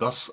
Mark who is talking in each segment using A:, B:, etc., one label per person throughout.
A: 10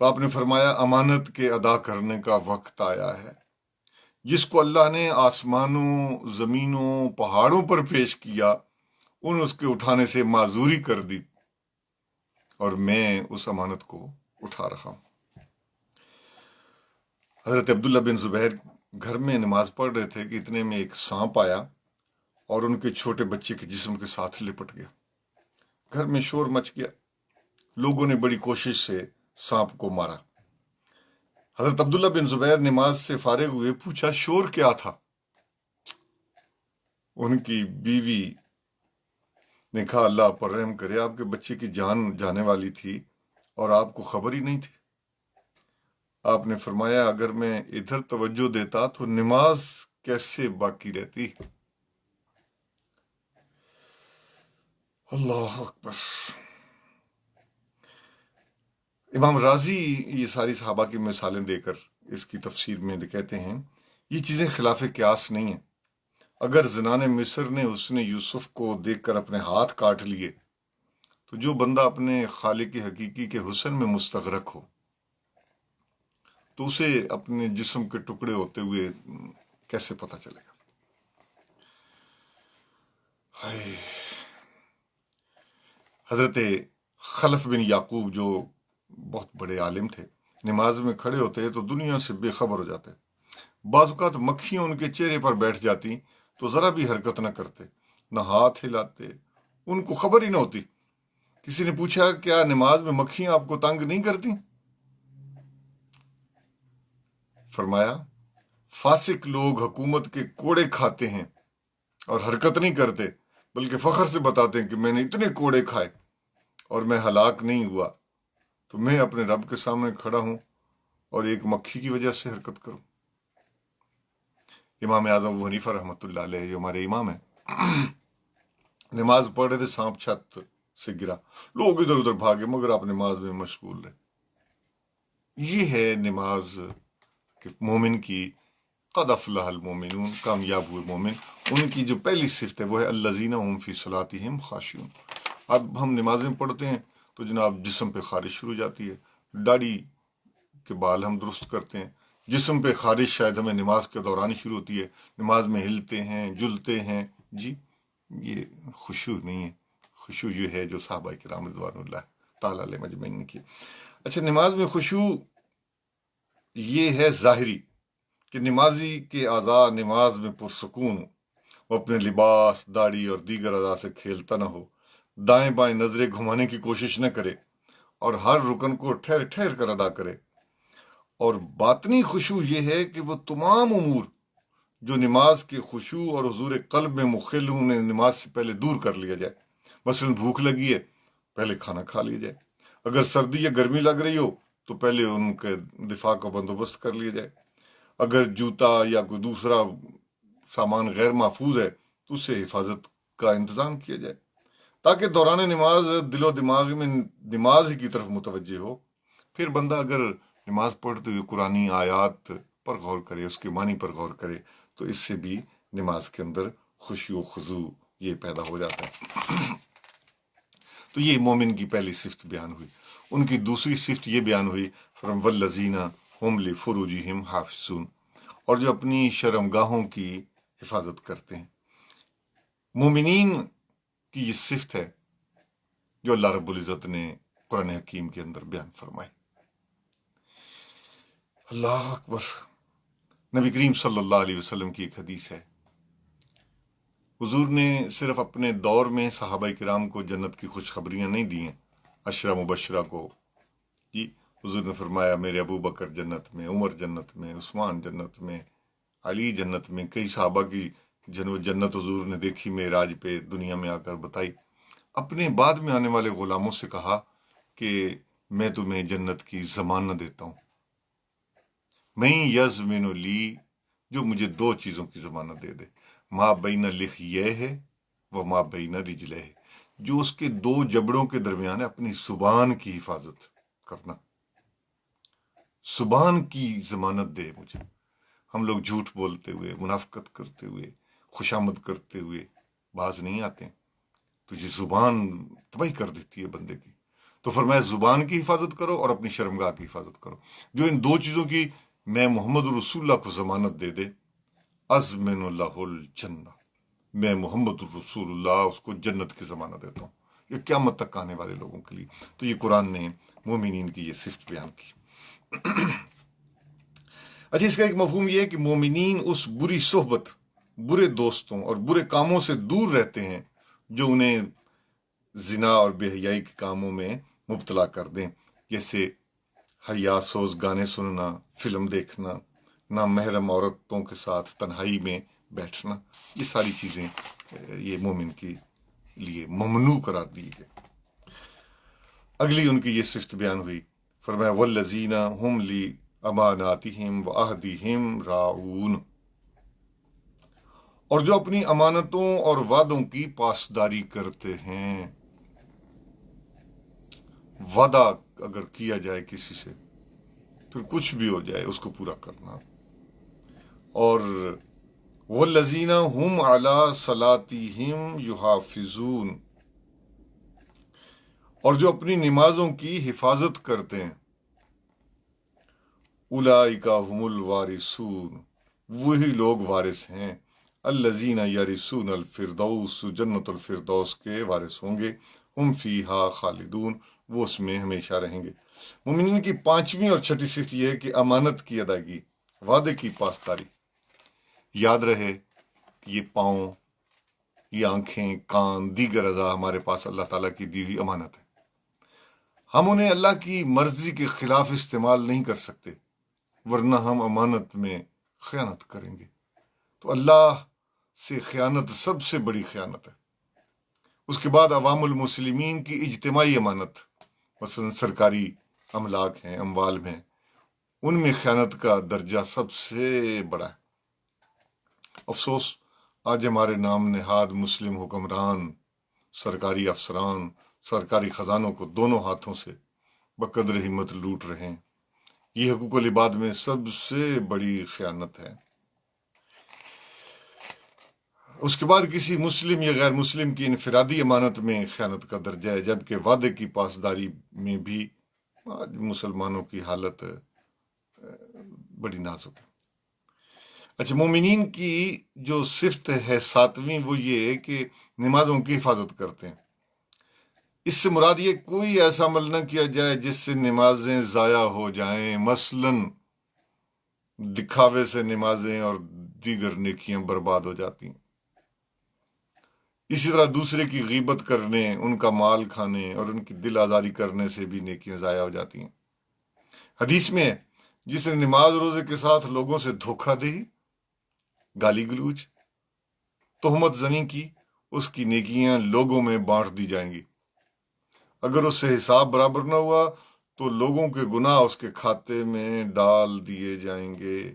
A: تو آپ نے فرمایا امانت کے ادا کرنے کا وقت آیا ہے. جس کو اللہ نے آسمانوں زمینوں پہاڑوں پر پیش کیا ان اس کے اٹھانے سے معذوری کر دی اور میں اس امانت کو اٹھا رہا ہوں. حضرت عبداللہ بن زبیر گھر میں نماز پڑھ رہے تھے کہ اتنے میں ایک سانپ آیا اور ان کے چھوٹے بچے کے جسم کے ساتھ لپٹ گیا. گھر میں شور مچ گیا. لوگوں نے بڑی کوشش سے سانپ کو مارا. حضرت عبداللہ بن زبیر نماز سے فارغ ہوئے. پوچھا شور کیا تھا؟ ان کی بیوی نے کہا اللہ پر رحم کرے، آپ کے بچے کی جان جانے والی تھی اور آپ کو خبر ہی نہیں تھی. آپ نے فرمایا اگر میں ادھر توجہ دیتا تو نماز کیسے باقی رہتی. اللہ اکبر. امام راضی یہ ساری صحابہ کی مثالیں دے کر اس کی تفسیر میں کہتے ہیں یہ چیزیں خلاف قیاس نہیں ہیں. اگر زنان مصر نے اس نے یوسف کو دیکھ کر اپنے ہاتھ کاٹ لیے تو جو بندہ اپنے خالق حقیقی کے حسن میں مستغرق ہو تو اسے اپنے جسم کے ٹکڑے ہوتے ہوئے کیسے پتہ چلے گا؟ حضرت خلف بن یعقوب جو بہت بڑے عالم تھے نماز میں کھڑے ہوتے تو دنیا سے بے خبر ہو جاتے. بعض اوقات مکھیاں ان کے چہرے پر بیٹھ جاتی تو ذرا بھی حرکت نہ کرتے، نہ ہاتھ ہلاتے، ان کو خبر ہی نہ ہوتی. کسی نے پوچھا کیا نماز میں مکھیاں آپ کو تنگ نہیں کرتی؟ فرمایا فاسق لوگ حکومت کے کوڑے کھاتے ہیں اور حرکت نہیں کرتے بلکہ فخر سے بتاتے ہیں کہ میں نے اتنے کوڑے کھائے اور میں ہلاک نہیں ہوا، تو میں اپنے رب کے سامنے کھڑا ہوں اور ایک مکھی کی وجہ سے حرکت کروں. امام اعظم ابو حنیفہ رحمۃ اللہ علیہ جو ہمارے امام ہیں نماز پڑھ رہے تھے، سانپ چھت سے گرا، لوگ ادھر ادھر بھاگے مگر آپ نماز میں مشغول رہے. یہ ہے نماز کہ مومن کی قد افلح المومنون، کامیاب ہوئے مومن. ان کی جو پہلی صفت ہے وہ ہے الذین هم فی صلاتہم خاشعون. اب ہم نمازیں پڑھتے ہیں تو جناب جسم پہ خارش شروع ہو جاتی ہے، داڑھی کے بال ہم درست کرتے ہیں، جسم پہ خارش شاید ہمیں نماز کے دوران شروع ہوتی ہے، نماز میں ہلتے ہیں جلتے ہیں. جی یہ خشوع نہیں ہے. خشوع یہ ہے جو صحابہ کرام رضوان اللہ تعالیٰ علیہ مجمعین کی. اچھا نماز میں خشوع یہ ہے ظاہری کہ نمازی کے اعضاء نماز میں پرسکون ہو، وہ اپنے لباس داڑھی اور دیگر اعضاء سے کھیلتا نہ ہو، دائیں بائیں نظریں گھمانے کی کوشش نہ کرے اور ہر رکن کو ٹھہر ٹھہر کر ادا کرے. اور باطنی خشوع یہ ہے کہ وہ تمام امور جو نماز کے خشوع اور حضور قلب میں مخل ہوں انہیں نماز سے پہلے دور کر لیا جائے. مثلا بھوک لگی ہے پہلے کھانا کھا لیا جائے، اگر سردی یا گرمی لگ رہی ہو تو پہلے ان کے دفاع کا بندوبست کر لیا جائے، اگر جوتا یا کوئی دوسرا سامان غیر محفوظ ہے تو اس سے حفاظت کا انتظام کیا جائے تاکہ دوران نماز دل و دماغ میں نماز ہی کی طرف متوجہ ہو. پھر بندہ اگر نماز پڑھتے ہوئے قرآنی آیات پر غور کرے، اس کے معنی پر غور کرے تو اس سے بھی نماز کے اندر خشوع و خضوع یہ پیدا ہو جاتا ہے. تو یہ مومن کی پہلی صفت بیان ہوئی. ان کی دوسری صفت یہ بیان ہوئی فرم والذین هم لفروجہم حافظون، اور جو اپنی شرمگاہوں کی حفاظت کرتے ہیں. مومنین کی یہ صفت ہے جو اللہ رب العزت نے قرآن حکیم کے اندر بیان فرمائی. اللہ اکبر. نبی کریم صلی اللہ علیہ وسلم کی ایک حدیث ہے، حضور نے صرف اپنے دور میں صحابہ کرام کو جنت کی خوشخبریاں نہیں دی ہیں، عشرہ مبشرہ کو. جی حضور نے فرمایا میرے ابو بکر جنت میں، عمر جنت میں، عثمان جنت میں، علی جنت میں. کئی صحابہ کی جنت حضور نے دیکھی معراج پہ دنیا میں آ کر بتائی. اپنے بعد میں آنے والے غلاموں سے کہا کہ میں تمہیں جنت کی ضمانت دیتا ہوں. میں یضمن لی، جو مجھے دو چیزوں کی ضمانت دے دے، ما بین لحیہ ہے و ما بین رجلہ ہے، جو اس کے دو جبڑوں کے درمیان ہے، اپنی زبان کی حفاظت کرنا. زبان کی ضمانت دے مجھے. ہم لوگ جھوٹ بولتے ہوئے، منافقت کرتے ہوئے، خوشامد کرتے ہوئے باز نہیں آتے، تو یہ زبان تباہی کر دیتی ہے بندے کی. تو فرمایا زبان کی حفاظت کرو اور اپنی شرمگاہ کی حفاظت کرو. جو ان دو چیزوں کی میں محمد رسول اللہ کو ضمانت دے دے، ازمن اللہ الجنہ، میں محمد رسول اللہ اس کو جنت کی ضمانت دیتا ہوں، یہ قیامت تک آنے والے لوگوں کے لیے. تو یہ قرآن نے مومنین کی یہ صفت بیان کی. اچھا، اس کا ایک مفہوم یہ ہے کہ مومنین اس بری صحبت، برے دوستوں اور برے کاموں سے دور رہتے ہیں جو انہیں زنا اور بے حیائی کے کاموں میں مبتلا کر دیں، جیسے حیا سوز گانے سننا، فلم دیکھنا، نامحرم عورتوں کے ساتھ تنہائی میں بیٹھنا. یہ ساری چیزیں یہ مومن کے لیے ممنوع قرار دی گئی. اگلی ان کی یہ صفت بیان ہوئی، فرمایا والذین هم لاماناتہم وعہدہم راعون، اور جو اپنی امانتوں اور وعدوں کی پاسداری کرتے ہیں. وعدہ اگر کیا جائے کسی سے، پھر کچھ بھی ہو جائے اس کو پورا کرنا. اور والذین هم علی صلاتہم یحافظون، اور جو اپنی نمازوں کی حفاظت کرتے ہیں. اولئک هم الوارثون، وہی لوگ وارث ہیں. الذین یرثون الفردوس، جنت الفردوس کے وارث ہوں گے. ہم فیہا خالدون، وہ اس میں ہمیشہ رہیں گے. مومنین کی پانچویں اور چھٹی صفت یہ ہے کہ امانت کی ادائیگی، وعدے کی پاسداری. یاد رہے کہ یہ پاؤں، یہ آنکھیں، کان، دیگر اعضاء ہمارے پاس اللہ تعالیٰ کی دی ہوئی امانت ہے. ہم انہیں اللہ کی مرضی کے خلاف استعمال نہیں کر سکتے، ورنہ ہم امانت میں خیانت کریں گے. تو اللہ سے خیانت سب سے بڑی خیانت ہے. اس کے بعد عوام المسلمین کی اجتماعی امانت، مثلا سرکاری املاک ہیں، اموال میں، ان میں خیانت کا درجہ سب سے بڑا ہے. افسوس، آج ہمارے نام نہاد مسلم حکمران، سرکاری افسران، سرکاری خزانوں کو دونوں ہاتھوں سے بقدر ہمت لوٹ رہے ہیں. یہ حقوق العباد میں سب سے بڑی خیانت ہے. اس کے بعد کسی مسلم یا غیر مسلم کی انفرادی امانت میں خیانت کا درجہ ہے، جبکہ وعدے کی پاسداری میں بھی آج مسلمانوں کی حالت بڑی نازک ہے. اچھا، مومنین کی جو صفت ہے ساتویں، وہ یہ ہے کہ نمازوں کی حفاظت کرتے ہیں. اس سے مراد یہ کوئی ایسا عمل نہ کیا جائے جس سے نمازیں ضائع ہو جائیں. مثلا دکھاوے سے نمازیں اور دیگر نیکیاں برباد ہو جاتی ہیں. اسی طرح دوسرے کی غیبت کرنے، ان کا مال کھانے اور ان کی دل آزاری کرنے سے بھی نیکیاں ضائع ہو جاتی ہیں. حدیث میں ہے، جس نے نماز روزے کے ساتھ لوگوں سے دھوکہ دہی، گالی گلوچ، تہمت زنی کی، اس کی نیکیاں لوگوں میں بانٹ دی جائیں گی. اگر اس سے حساب برابر نہ ہوا تو لوگوں کے گناہ اس کے کھاتے میں ڈال دیے جائیں گے.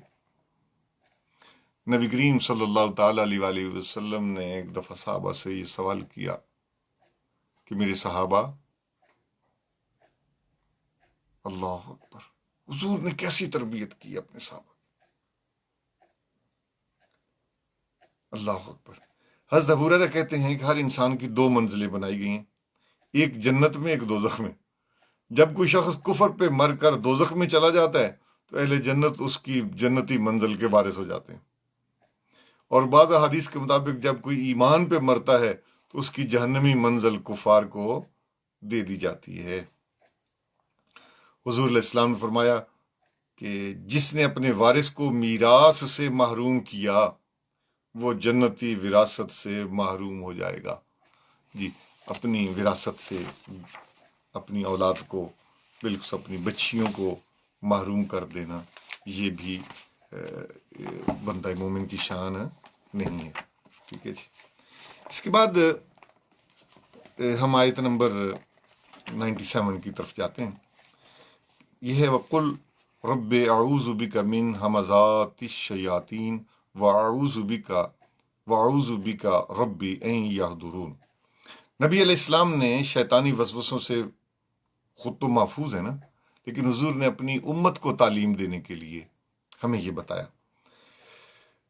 A: نبی کریم صلی اللہ تعالیٰ علیہ وآلہ وسلم نے ایک دفعہ صحابہ سے یہ سوال کیا کہ میرے صحابہ، اللہ اکبر، حضور نے کیسی تربیت کی اپنے صحابہ کی. اللہ اکبر. حضرت ابو ہریرہ کہتے ہیں کہ ہر انسان کی دو منزلیں بنائی گئی ہیں، ایک جنت میں، ایک دوزخ میں. جب کوئی شخص کفر پہ مر کر دوزخ میں چلا جاتا ہے تو اہل جنت اس کی جنتی منزل کے وارث ہو جاتے ہیں. اور بعض حدیث کے مطابق جب کوئی ایمان پہ مرتا ہے تو اس کی جہنمی منزل کفار کو دے دی جاتی ہے. حضور علیہ السلام نے فرمایا کہ جس نے اپنے وارث کو میراث سے محروم کیا وہ جنتی وراثت سے محروم ہو جائے گا. جی، اپنی وراثت سے اپنی اولاد کو، بالکل اپنی بچیوں کو محروم کر دینا، یہ بھی بندہ مومن کی شان نہیں ہے. ٹھیک ہے جی. اس کے بعد ہم آیت نمبر 97 کی طرف جاتے ہیں. یہ ہے وَقُلْ رَبِّ أَعُوذُ بِكَ مِنْ هَمَزَاتِ الشَّيَاطِينِ وَأَعُوذُ بِكَ رَبِّ أَنْ يَحْضُرُونِ. نبی علیہ السلام نے شیطانی وسوسوں سے، خود تو محفوظ ہے نا، لیکن حضور نے اپنی امت کو تعلیم دینے کے لیے ہمیں یہ بتایا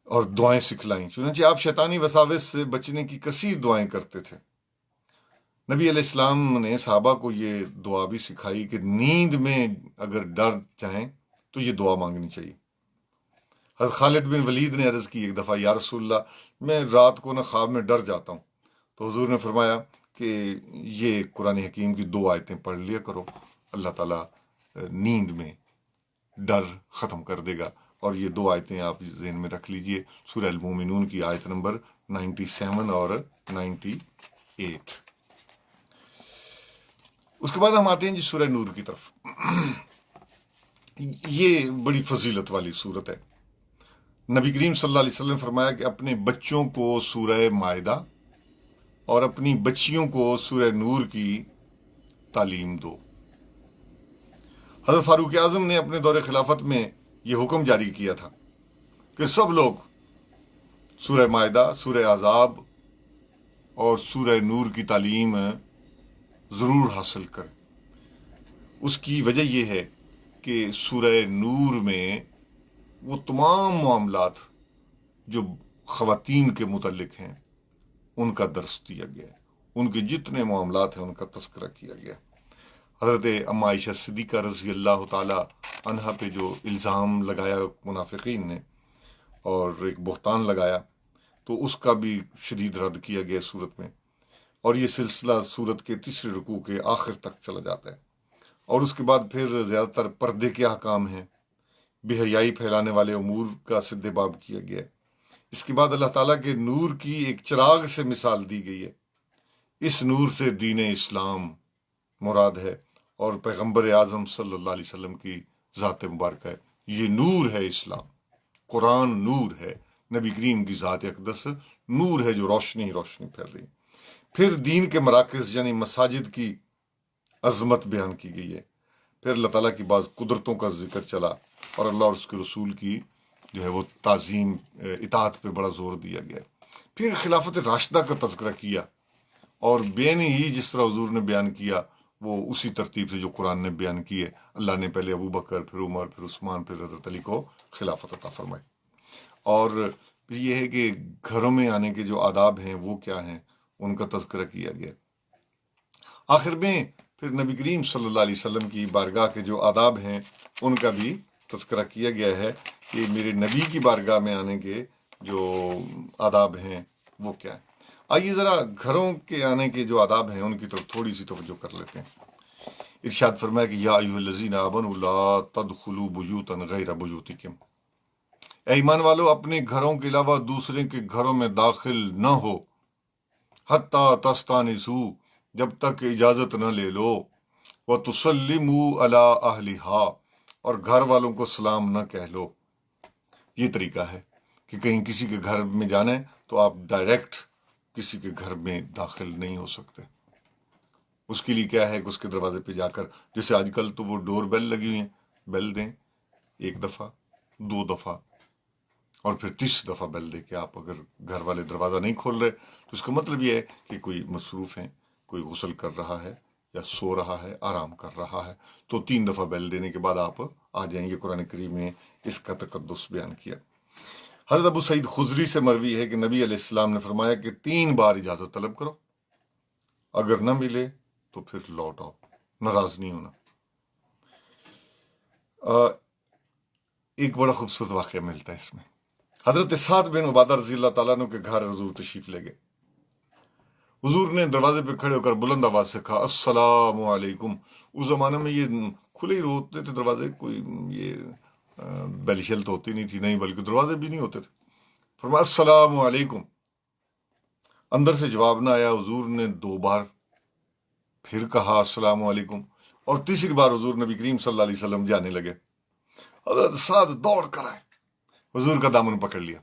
A: اور دعائیں سکھلائیں. چنانچہ آپ شیطانی وساوس سے بچنے کی کثیر دعائیں کرتے تھے. نبی علیہ السلام نے صحابہ کو یہ دعا بھی سکھائی کہ نیند میں اگر ڈر جائیں تو یہ دعا مانگنی چاہیے۔ حضرت خالد بن ولید نے عرض کی ایک دفعہ، یا رسول اللہ، میں رات کو خواب میں ڈر جاتا ہوں، تو حضور نے فرمایا کہ یہ قرآن حکیم کی 2 آیتیں پڑھ لیا کرو، اللہ تعالیٰ نیند میں ڈر ختم کر دے گا۔ اور یہ 2 آیتیں آپ ذہن میں رکھ لیجئے، سورہ المومنون کی آیت نمبر 97 اور 98۔ اس کے بعد ہم آتے ہیں جی سورہ نور کی طرف۔ یہ بڑی فضیلت والی صورت ہے۔ نبی کریم صلی اللہ علیہ وسلم نے فرمایا کہ اپنے بچوں کو سورہ مائدہ اور اپنی بچیوں کو سورہ نور کی تعلیم دو۔ حضرت فاروق اعظم نے اپنے دور خلافت میں یہ حکم جاری کیا تھا کہ سب لوگ سورہ مائدہ، سورہ احزاب اور سورہ نور کی تعلیم ضرور حاصل کریں۔ اس کی وجہ یہ ہے کہ سورہ نور میں وہ تمام معاملات جو خواتین کے متعلق ہیں ان کا درس دیا گیا ہے، ان کے جتنے معاملات ہیں ان کا تذکرہ کیا گیا ہے۔ حضرت اما عائشہ صدیقہ رضی اللہ تعالی عنہا پہ جو الزام لگایا منافقین نے اور ایک بہتان لگایا، تو اس کا بھی شدید رد کیا گیا صورت میں، اور یہ سلسلہ صورت کے 3 رکوع کے آخر تک چلا جاتا ہے۔ اور اس کے بعد پھر زیادہ تر پردے کے احکام ہیں، بے حیائی پھیلانے والے امور کا سد باب کیا گیا ہے۔ اس کے بعد اللہ تعالیٰ کے نور کی ایک چراغ سے مثال دی گئی ہے۔ اس نور سے دین اسلام مراد ہے اور پیغمبر اعظم صلی اللہ علیہ وسلم کی ذات مبارکہ ہے۔ یہ نور ہے اسلام، قرآن نور ہے، نبی کریم کی ذات اقدس نور ہے جو روشنی روشنی پھیل رہی ہے۔ پھر دین کے مراکز یعنی مساجد کی عظمت بیان کی گئی ہے۔ پھر اللہ تعالیٰ کی بعض قدرتوں کا ذکر چلا اور اللہ اور اس کے رسول کی جو ہے وہ تعظیم، اطاعت پہ بڑا زور دیا گیا۔ پھر خلافت راشدہ کا تذکرہ کیا، اور بین ہی جس طرح حضور نے بیان کیا وہ اسی ترتیب سے جو قرآن نے بیان کی ہے۔ اللہ نے پہلے ابو بکر، پھر عمر، پھر عثمان، پھر حضرت علی کو خلافت عطا فرمائی۔ اور پھر یہ ہے کہ گھروں میں آنے کے جو آداب ہیں وہ کیا ہیں، ان کا تذکرہ کیا گیا۔ آخر میں پھر نبی کریم صلی اللہ علیہ وسلم کی بارگاہ کے جو آداب ہیں ان کا بھی تذکرہ کیا گیا ہے کہ میرے نبی کی بارگاہ میں آنے کے جو آداب ہیں وہ کیا ہیں۔ آئیے ذرا گھروں کے آنے کے جو آداب ہیں ان کی طرف تھوڑی سی توجہ کر لیتے ہیں۔ ارشاد فرمایا کہ یا ایھا الذین آمنوا لا تدخلوا بیوتا غیر بیوتکم، اے ایمان والو اپنے گھروں کے علاوہ دوسرے کے گھروں میں داخل نہ ہو، حتی تستانسوا، جب تک اجازت نہ لے لو، وتسلموا علی اہلہا، اور گھر والوں کو سلام نہ کہہ لو۔ یہ طریقہ ہے کہ کہیں کسی کے گھر میں جانا ہے تو آپ ڈائریکٹ کسی کے گھر میں داخل نہیں ہو سکتے۔ اس کے لیے کیا ہے کہ اس کے دروازے پہ جا کر، جیسے آج کل تو وہ ڈور بیل لگی ہوئی ہیں، بیل دیں 1 دفعہ 2 دفعہ اور پھر 30 دفعہ بیل دے کے آپ اگر گھر والے دروازہ نہیں کھول رہے تو اس کا مطلب یہ ہے کہ کوئی مصروف ہیں، کوئی غسل کر رہا ہے یا سو رہا ہے، آرام کر رہا ہے، تو 3 دفعہ بیل دینے کے بعد آپ آ جائیں۔ یہ قرآن کریم نے اس کا تقدس بیان کیا۔ حضرت ابو سعید خدری سے مروی ہے کہ نبی علیہ السلام نے فرمایا کہ 3 بار اجازت طلب کرو، اگر نہ ملے تو پھر لوٹ آؤ، ناراض نہیں ہونا۔ ایک بڑا خوبصورت واقعہ ملتا ہے اس میں۔ حضرت سعد بن عبادہ رضی اللہ تعالیٰ عنہ کے گھر حضور تشریف لے گئے۔ حضور نے دروازے پہ کھڑے ہو کر بلند آواز سے کہا السلام علیکم۔ اس زمانے میں یہ کھلے ہی ہوتے تھے دروازے، کوئی یہ بیل شیل تو ہوتی نہیں تھی، نہیں بلکہ دروازے بھی نہیں ہوتے تھے۔ فرمایا السلام علیکم۔ اندر سے جواب نہ آیا، حضور نے 2 بار پھر کہا السلام علیکم، اور تیسری بار حضور نبی کریم صلی اللہ علیہ وسلم جانے لگے۔ حضرت سعد دوڑ کر آئے، حضور کا دامن پکڑ لیا،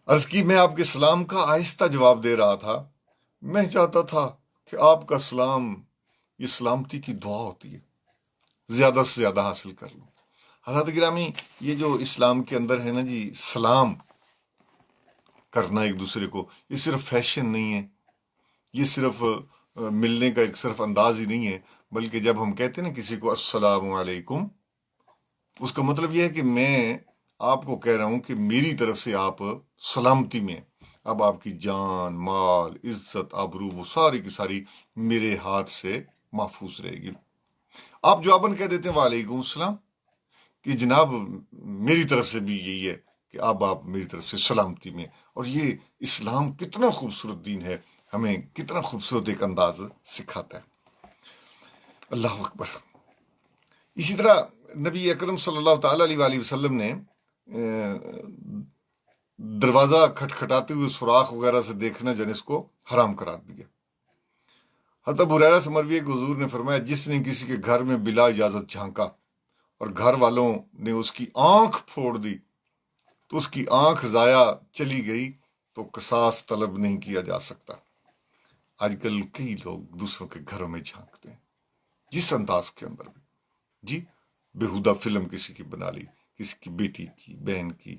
A: عرض کی میں آپ کے سلام کا آہستہ جواب دے رہا تھا، میں چاہتا تھا کہ آپ کا سلام یہ سلامتی کی دعا ہوتی ہے، زیادہ سے زیادہ حاصل کر لوں۔ حضرت گرامی، یہ جو اسلام کے اندر ہے نا جی، سلام کرنا ایک دوسرے کو، یہ صرف فیشن نہیں ہے، یہ صرف ملنے کا ایک صرف انداز ہی نہیں ہے، بلکہ جب ہم کہتے ہیں نا کسی کو السلام علیکم، اس کا مطلب یہ ہے کہ میں آپ کو کہہ رہا ہوں کہ میری طرف سے آپ سلامتی میں، اب آپ کی جان، مال، عزت، آبرو وہ ساری کی ساری میرے ہاتھ سے محفوظ رہے گی۔ آپ جواباً کہہ دیتے ہیں وعلیکم السلام، کہ جناب میری طرف سے بھی یہی ہے کہ اب آپ میری طرف سے سلامتی میں۔ اور یہ اسلام کتنا خوبصورت دین ہے، ہمیں کتنا خوبصورت ایک انداز سکھاتا ہے۔ اللہ اکبر۔ اسی طرح نبی اکرم صلی اللہ تعالیٰ علیہ وآلہ وسلم نے دروازہ کھٹکھٹاتے ہوئے سوراخ وغیرہ سے دیکھنا جنس کو حرام قرار دیا۔ حضرت ابو ہریرہ سے مروی ہے کہ حضور نے فرمایا، جس نے کسی کے گھر میں بلا اجازت جھانکا اور گھر والوں نے اس کی آنکھ پھوڑ دی تو اس کی آنکھ ضائع چلی گئی، تو قصاص طلب نہیں کیا جا سکتا۔ آج کل کئی لوگ دوسروں کے گھروں میں جھانکتے ہیں، جس انداز کے اندر بھی، جی بےہودہ فلم کسی کی بنا لی، کسی کی بیٹی کی، بہن کی،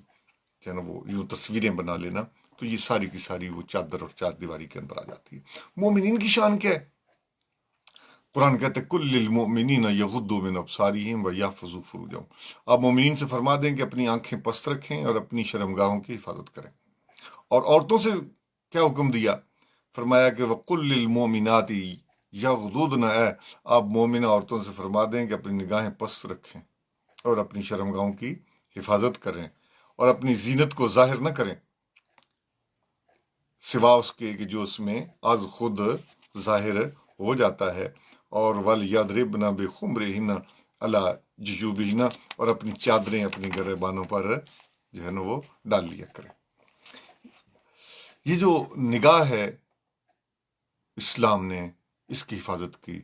A: جو ہے نا وہ یوں تصویریں بنا لینا، تو یہ ساری کی ساری وہ چادر اور چار دیواری کے اندر آ جاتی ہے۔ مومنین کی شان کیا ہے؟ قرآن کہتے ہیں کل للمؤمنین یغضوا من ابصارہم ویحفظوا فروجہم، آپ مومنین سے فرما دیں کہ اپنی آنکھیں پست رکھیں اور اپنی شرمگاہوں کی حفاظت کریں۔ اور عورتوں سے کیا حکم دیا؟ فرمایا کہ وقل للمؤمنات یغضضن، آپ مومنہ عورتوں سے فرما دیں کہ اپنی نگاہیں پست رکھیں اور اپنی شرمگاہوں کی حفاظت کریں اور اپنی زینت کو ظاہر نہ کریں سوا اس کے کہ جو اس میں از خود ظاہر ہو جاتا ہے، اور وَلْيَضْرِبْنَ بِخُمُرِهِنَّ عَلَىٰ جُيُوبِهِنَّ، اور اپنی چادریں اپنی گریبانوں پر جو ہے نا وہ ڈال لیا کریں۔ یہ جو نگاہ ہے، اسلام نے اس کی حفاظت کی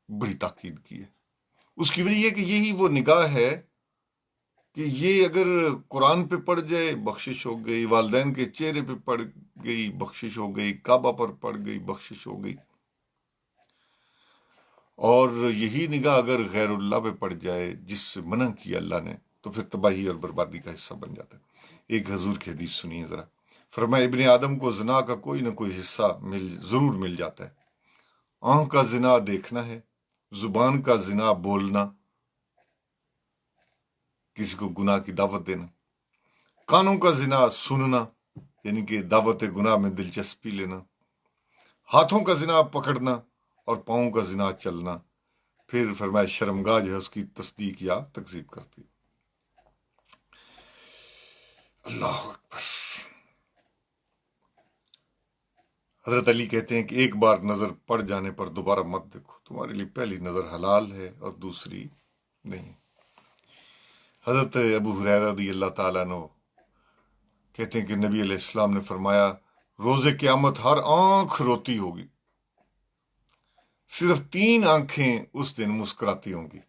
A: بڑی تاکید کی ہے۔ اس کی وجہ یہ کہ یہی وہ نگاہ ہے کہ یہ اگر قرآن پہ پڑ جائے بخشش ہو گئی، والدین کے چہرے پہ پڑ گئی بخشش ہو گئی، کعبہ پر پڑ گئی بخشش ہو گئی، اور یہی نگاہ اگر غیر اللہ پہ پڑ جائے جس سے منع کیا اللہ نے، تو پھر تباہی اور بربادی کا حصہ بن جاتا ہے۔ ایک حضور کی حدیث سنیے ذرا، فرمایا ابن آدم کو زنا کا کوئی نہ کوئی حصہ ضرور مل جاتا ہے۔ آنکھ کا زنا دیکھنا ہے، زبان کا زنا بولنا، کسی کو گناہ کی دعوت دینا، کانوں کا زنا سننا یعنی کہ دعوت گناہ میں دلچسپی لینا، ہاتھوں کا زنا پکڑنا، اور پاؤں کا زنا چلنا۔ پھر فرمایا شرمگاہ جو ہے اس کی تصدیق یا تکذیب کرتی۔ اللہ اکبر۔ حضرت علی کہتے ہیں کہ ایک بار نظر پڑ جانے پر دوبارہ مت دیکھو، تمہارے لیے پہلی نظر حلال ہے اور دوسری نہیں۔ حضرت ابو ہریرہ رضی اللہ تعالیٰ عنہ کہتے ہیں کہ نبی علیہ السلام نے فرمایا روز قیامت ہر آنکھ روتی ہوگی، صرف 3 آنکھیں اس دن مسکراتی ہوں گی،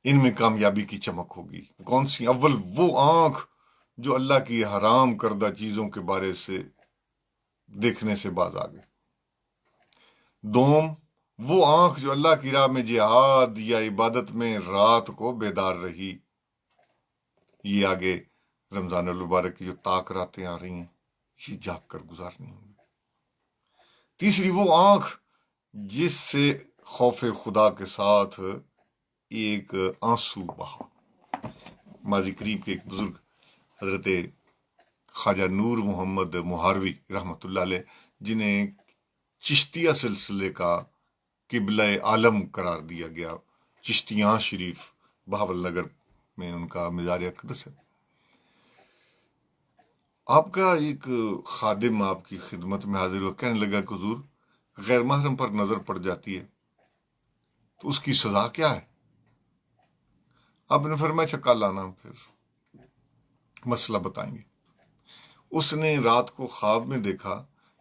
A: ان میں کامیابی کی چمک ہوگی۔ کون سی؟ اول وہ آنکھ جو اللہ کی حرام کردہ چیزوں کے بارے سے دیکھنے سے باز آ گئی، دوم وہ آنکھ جو اللہ کی راہ میں جہاد یا عبادت میں رات کو بیدار رہی، یہ آگے رمضان المبارک کی جو طاق راتیں آ رہی ہیں یہ جاگ کر گزارنی ہوں گی۔ تیسری وہ آنکھ جس سے خوف خدا کے ساتھ ایک آنسو بہا۔ ماضی قریب کے ایک بزرگ حضرت خواجہ نور محمد مہاروی رحمۃ اللہ علیہ، جنہیں چشتیہ سلسلے کا قبلہ عالم قرار دیا گیا، چشتیاں شریف بہاول نگر میں ان کا مزار اقدس ہے، آپ کا ایک خادم آپ کی خدمت میں حاضر ہوا، کہنے لگا کہ حضور غیر محرم پر نظر پڑ جاتی ہے تو اس کی سزا کیا ہے؟ آپ نے فرمایا اچھا کل آنا، پھر مسئلہ بتائیں گے۔ اس نے رات کو خواب میں دیکھا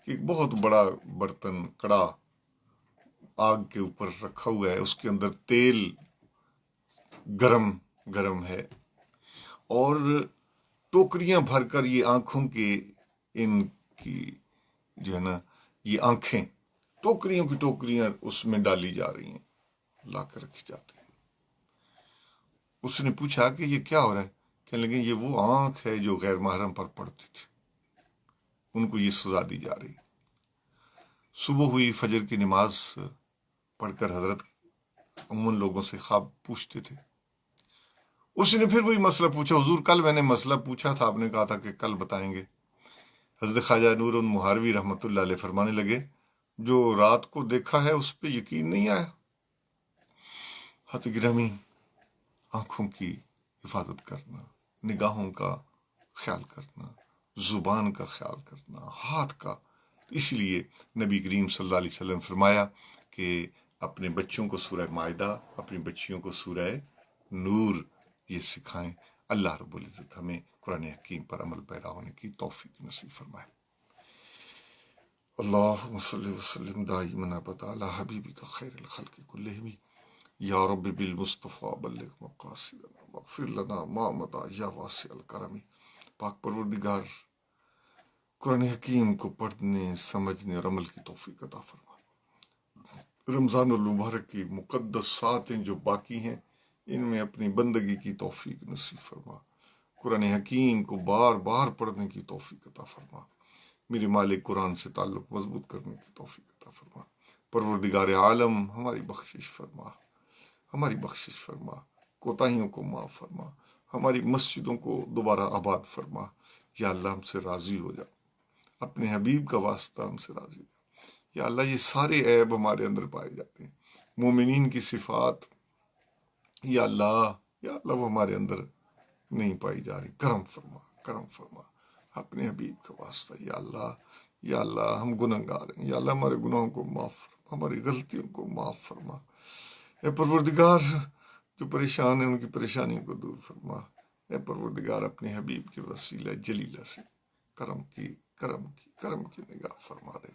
A: کہ ایک بہت بڑا برتن کڑا آگ کے اوپر رکھا ہوا ہے، اس کے اندر تیل گرم ہے، اور ٹوکریاں بھر کر یہ آنکھوں کے ان کی جو ہے نا یہ آنکھیں ٹوکریوں کی ٹوکریاں اس میں ڈالی جا رہی ہیں، لا کر رکھی جاتی ہیں۔ اس نے پوچھا کہ یہ کیا ہو رہا ہے؟ کہنے لگے یہ وہ آنکھ ہے جو غیر محرم پر پڑتی تھی، ان کو یہ سزا دی جا رہی۔ صبح ہوئی، فجر کی نماز پڑھ کر حضرت عموماً لوگوں سے خواب پوچھتے تھے۔ اس نے پھر وہی مسئلہ پوچھا، حضور کل میں نے مسئلہ پوچھا تھا، آپ نے کہا تھا کہ کل بتائیں گے۔ حضرت خواجہ نور المحاروی رحمۃ اللہ علیہ فرمانے لگے جو رات کو دیکھا ہے اس پہ یقین نہیں آیا. حضرت گرامی آنکھوں کی حفاظت کرنا، نگاہوں کا خیال کرنا، زبان کا خیال کرنا، ہاتھ کا. اس لیے نبی کریم صلی اللہ علیہ وسلم فرمایا کہ اپنے بچوں کو سورہ مائدہ، اپنی بچیوں کو سورہ نور یہ سکھائیں. اللہ رب العزت ہمیں قرآن حکیم پر عمل پیرا ہونے کی توفیق نصیب فرمائے. اللہم صلی وسلم دائما ابدا علی حبیبک خیر الخلق کلہم یا رب بالمصطفیٰ بلغ مقاصدنا واغفر لنا ما مضی یا واسع الکرم. پاک پروردگار قرآن حکیم کو پڑھنے، سمجھنے اور عمل کی توفیق عطا فرما. رمضان المبارک کی مقدس ساتیں جو باقی ہیں ان میں اپنی بندگی کی توفیق نصیب فرما. قرآن حکیم کو بار بار پڑھنے کی توفیق عطا فرما. میرے مالک قرآن سے تعلق مضبوط کرنے کی توفیق عطا فرما. پروردگار عالم ہماری بخشش فرما، ہماری بخشش فرما. کوتاہیوں کو معاف فرما. ہماری مسجدوں کو دوبارہ آباد فرما. یا اللہ ہم سے راضی ہو جا، اپنے حبیب کا واسطہ ہم سے راضی ہو جا. یا اللہ یہ سارے عیب ہمارے اندر پائے جاتے ہیں، مومنین کی صفات یا اللہ وہ ہمارے اندر نہیں پائی جا رہی. کرم فرما، کرم فرما اپنے حبیب کا واسطہ. یا اللہ ہم گنہگار ہیں، یا اللہ ہمارے گناہوں کو معاف فرما، ہماری غلطیوں کو معاف فرما. اے پروردگار جو پریشان ہیں ان کی پریشانیوں کو دور فرما. اے پروردگار اپنے حبیب کے وسیلہ جلیلہ سے کرم کی نگاہ فرما دے.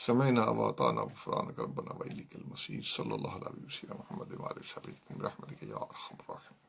A: سمعنا واطعنا غفرانک ربنا والیک المصیر. صلی اللہ علیہ وسلم محمد وآلہ وصحبہ برحمتک یا ارحم الراحمین.